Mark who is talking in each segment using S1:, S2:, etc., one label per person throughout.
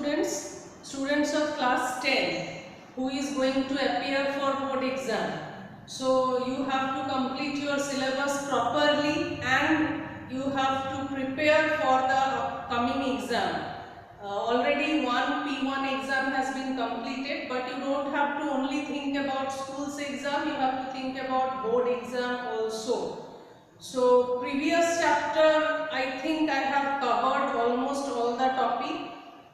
S1: students of class 10 who is going to appear for board exam. So you have to complete your syllabus properly and you have to prepare for the upcoming exam. Already one P1 exam has been completed, but you don't have to only think about school's exam, you have to think about board exam also. So previous chapter, I think I have covered almost all the topic.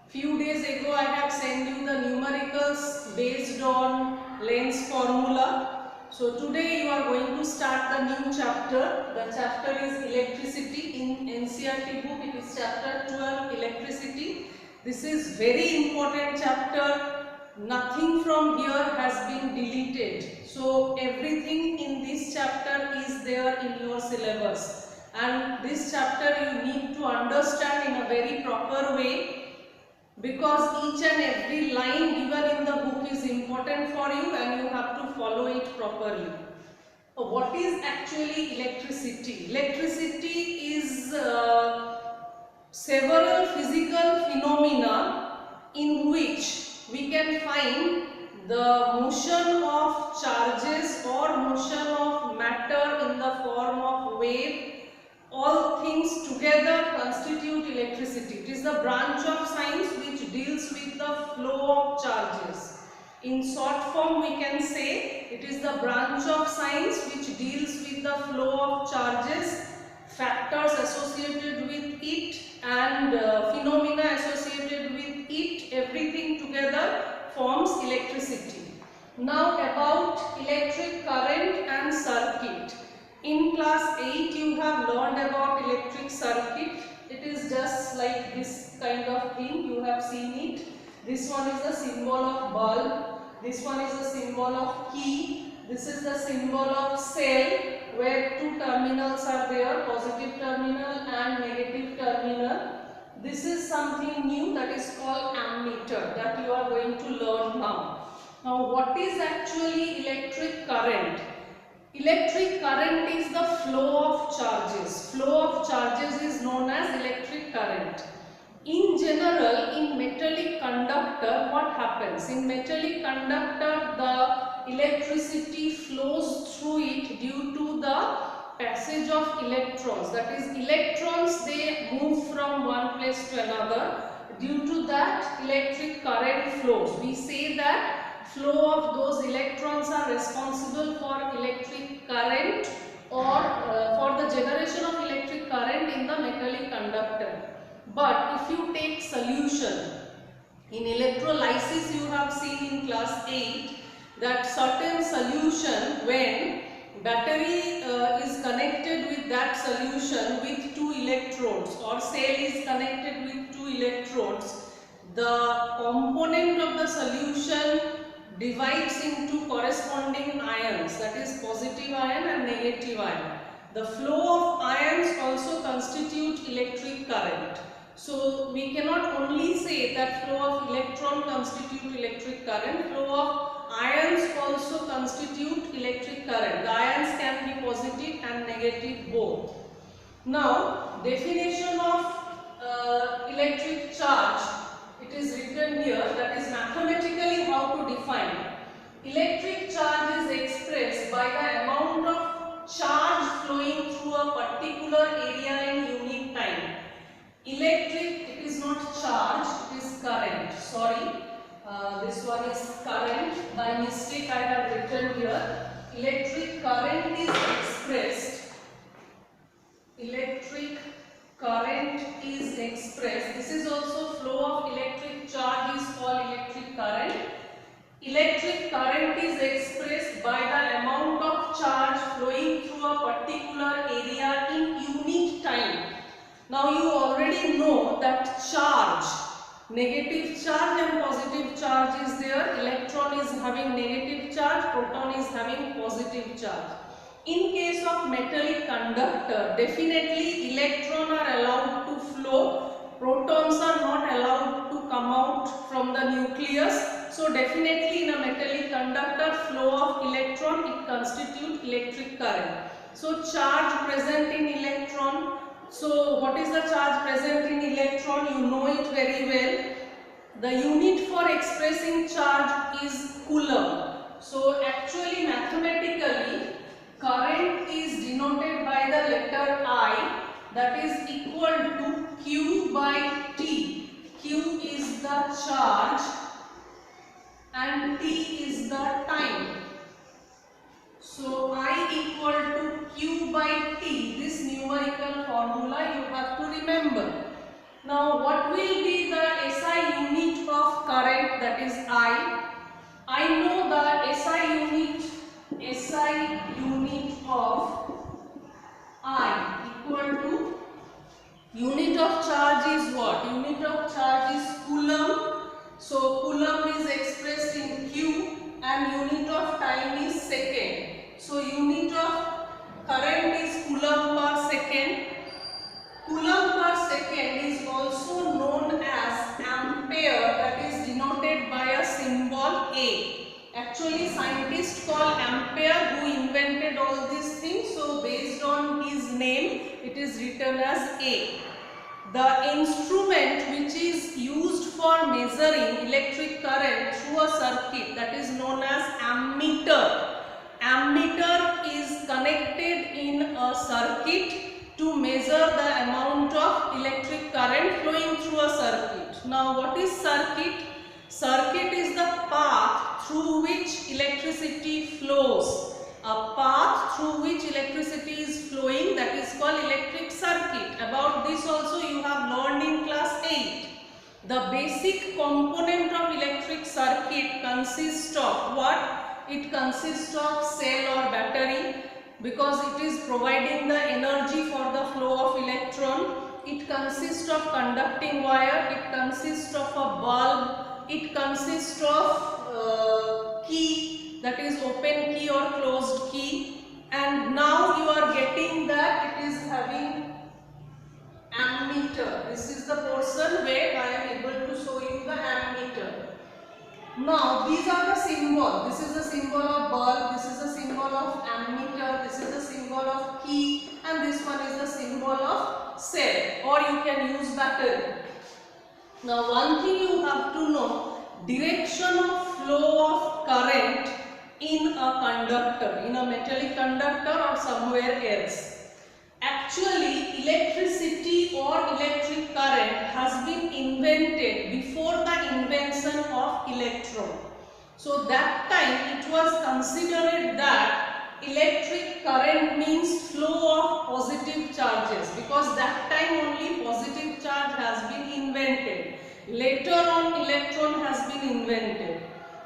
S1: Few days ago I have sent you the numericals based on Lenz formula. So today you are going to start the new chapter. The chapter is electricity. In NCERT book it is chapter 12, electricity. This is very important chapter. Nothing from here has been deleted. So everything in this chapter is there in your syllabus. And this chapter you need to understand in a very proper way, because each and every line given in the book is important for you and you have to follow it properly. What is actually electricity? Electricity is several physical phenomena in which we can find the motion of charges or motion of matter in the form of wave. All things together constitute electricity. It is the branch of science which deals with the flow of charges. In short form we can say it is the branch of science which deals with the flow of charges, factors associated with it and phenomena associated with it. Everything together forms electricity. Now about electric current and circuit. In class 8 you have learned about electric circuit. It is just like this kind of thing, you have seen it. This one is the symbol of bulb, this one is the symbol of key, this is the symbol of cell where two terminals are there, positive terminal and negative terminal. This is something new that is called ammeter that you are going to learn now. Now what is actually electric current? Electric current is the flow of charges. Flow of charges is known as electric current. In general, in metallic conductor, what happens? In metallic conductor, the electricity flows through it due to the passage of electrons. That is, electrons, they move from one place to another. Due to that, electric current flows. We say that flow of those electrons are responsible for electric current or for the generation of electric current in the metallic conductor. But if you take solution, in electrolysis you have seen in class 8 that certain solution, when battery is connected with that solution with two electrodes or cell is connected with two electrodes, the component of the solution divides into corresponding ions, that is positive ion and negative ion. The flow of ions also constitute electric current. So we cannot only say that flow of electron constitute electric current, flow of ions also constitute electric current. The ions can be positive and negative both. Now definition of electric charge, it is written here, that is mathematically how to define. Electric charge is expressed by the amount of charge flowing through a particular area in unit time. Electric, it is not charge, it is current. Sorry, this one is current. By mistake I have written here. Electric current is expressed. Electric current is expressed. This is also flow of electric charge is called electric current. Electric current is expressed by the amount of charge flowing through a particular area in unit time. Now you already know that charge, negative charge and positive charge is there. Electron is having negative charge, proton is having positive charge. In case of metallic conductor, definitely electrons are allowed to flow, protons are not allowed to come out from the nucleus. So definitely in a metallic conductor, flow of electron, it constitutes electric current. So charge present in electron. So what is the charge present in electron? You know it very well. The unit for expressing charge is coulomb. So actually mathematically current is denoted by the letter I, that is equal to Q by T. Q is the charge and T is the time. So I equal to Q by T. This numerical formula you have to remember. Now what will be the SI unit of current, that is I? I know the SI unit of I equal to, unit of charge is what? Unit of charge is coulomb. So coulomb is expressed in Q and unit of time is second. So unit of current is coulomb per second. Coulomb per second is also known as ampere, that is denoted by a symbol A. Actually scientists call ampere who invented all these things, so based on his name it is written as A. The instrument which is used for measuring electric current through a circuit, that is known as ammeter. Ammeter is connected in a circuit to measure the amount of electric current flowing through a circuit. Now what is circuit? Circuit is the path through which electricity flows. A path through which electricity is flowing, that is called electric circuit. About this also you have learned in class 8. The basic component of electric circuit consists of what? It consists of cell or battery, because it is providing the energy for the flow of electron. It consists of conducting wire, it consists of a bulb, it consists of key, that is open key or closed key, and now you are getting that it is having ammeter. This is the portion where I am able to show you the ammeter. Now these are the symbols. This is the symbol of bulb, this is the symbol of ammeter, this is the symbol of key, and this one is the symbol of cell, or you can use battery. Now one thing you have to know, direction of flow of current in a conductor, in a metallic conductor or somewhere else. Actually electricity or electric current has been invented before the invention of electron. So that time it was considered that electric current means flow of positive charges, because that time only positive charge has been invented. Later on electron has been invented.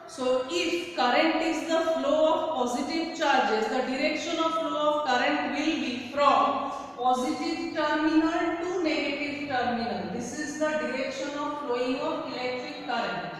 S1: So if current is the flow of positive charges, the direction of flow of current will be from positive terminal to negative terminal. This is the direction of flowing of electric current.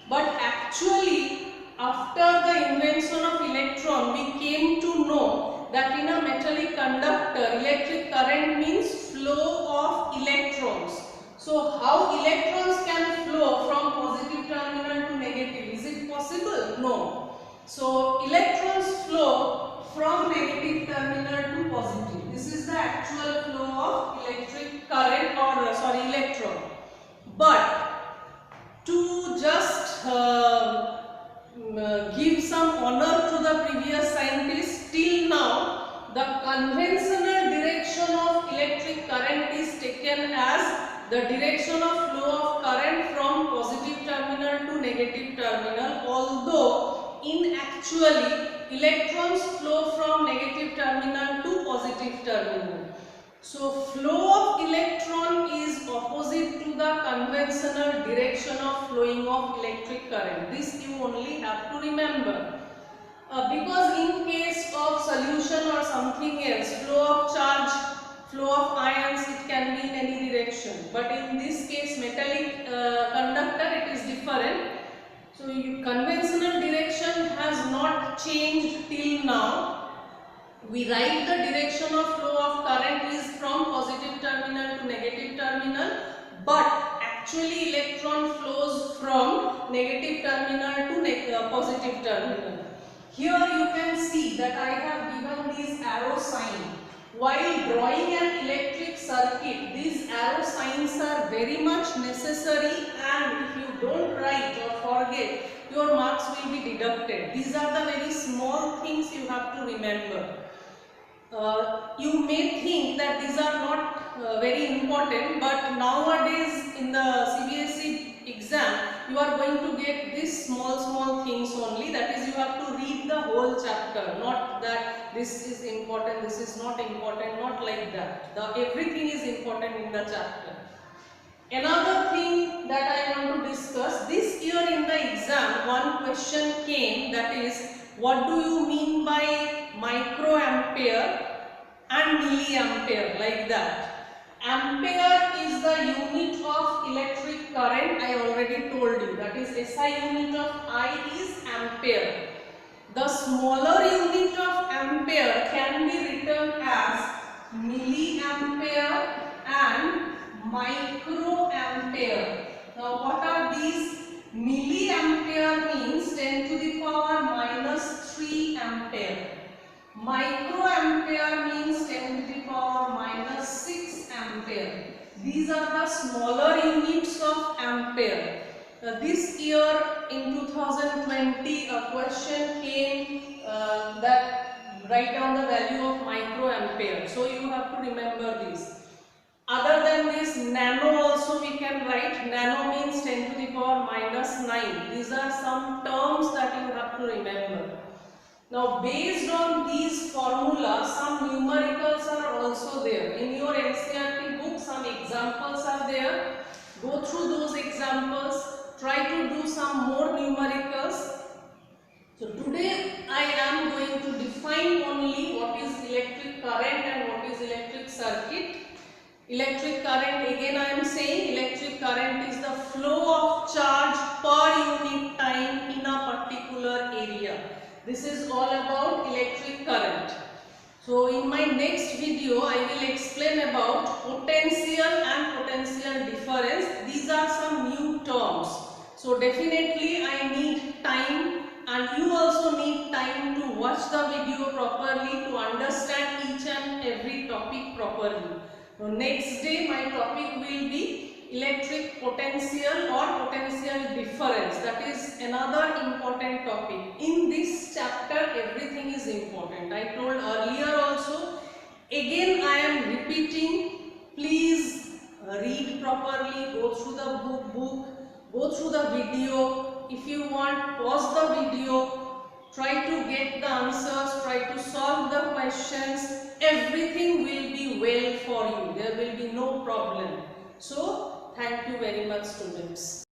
S1: But actually after the invention of electron, we came to know that in a metallic conductor electric current means flow of electrons. So how electrons can flow from positive terminal to negative? Is it possible? No. So electrons flow from negative terminal to positive. This is the actual flow of electric current, or electron. But to just give some honor to the previous scientists, till now the conventional direction of electric current is taken as the direction of flow of current from positive terminal to negative terminal, although in actually electrons flow from negative terminal to positive terminal. So flow of electron is opposite to the conventional direction of flowing of electric current. This you only have to remember. Because in case of solution or something else, flow of charge, flow of ions, it can be in any direction. But in this case metallic conductor, it is different. So conventional direction has not changed till now. We write the direction of flow of current is from positive terminal to negative terminal, but actually electron flows from negative terminal to positive terminal. Here you can see that I have given this arrow sign. While drawing an electric circuit, these arrow signs signs are very much necessary, and if you don't write or forget, your marks will be deducted. These are the very small things you have to remember. You may think that these are not very important, but nowadays in the CBSE exam you are going to get these small things only. That is, you have to read the whole chapter, not that this is important, this is not important, not like that. Everything is important in the chapter. Another thing that I want to discuss, this year in the exam one question came, that is, what do you mean by microampere and milliampere, like that. Ampere is the unit of electric current, I already told you, that is SI unit of I is ampere. The smaller unit of ampere can be written as milliampere and microampere. Now what are these? Milliampere means 10 to the power minus 3 ampere. Microampere means 10 to the power minus 6 ampere. These are the smaller units of ampere. This year in 2020 a question came that write down the value of microampere. So you have to remember this. Other than this, nano also we can write. Nano means 10 to the power minus 9. These are some terms that you have to remember. Now based on these formulas, some numericals are also there. In your NCERT book some examples are there. Go through those examples. Try to do some more numericals. So today I am going to define only what is electric current and what is electric circuit. Electric current, again I am saying, electric current is the flow of charge per unit time in a particular area. This is all about electric current. So in my next video I will explain about potential and potential difference. These are some new terms. So definitely I need time, and you also need time to watch the video properly to understand each and every topic properly. So next day my topic will be electric potential or potential difference. That is another important topic. In this chapter everything is important. I told earlier also. Again I am repeating. Please read properly, go through the book, go through the video. If you want, pause the video. Try to get the answers, try to solve the questions. Everything will be well for you. There will be no problem. So, thank you very much, students.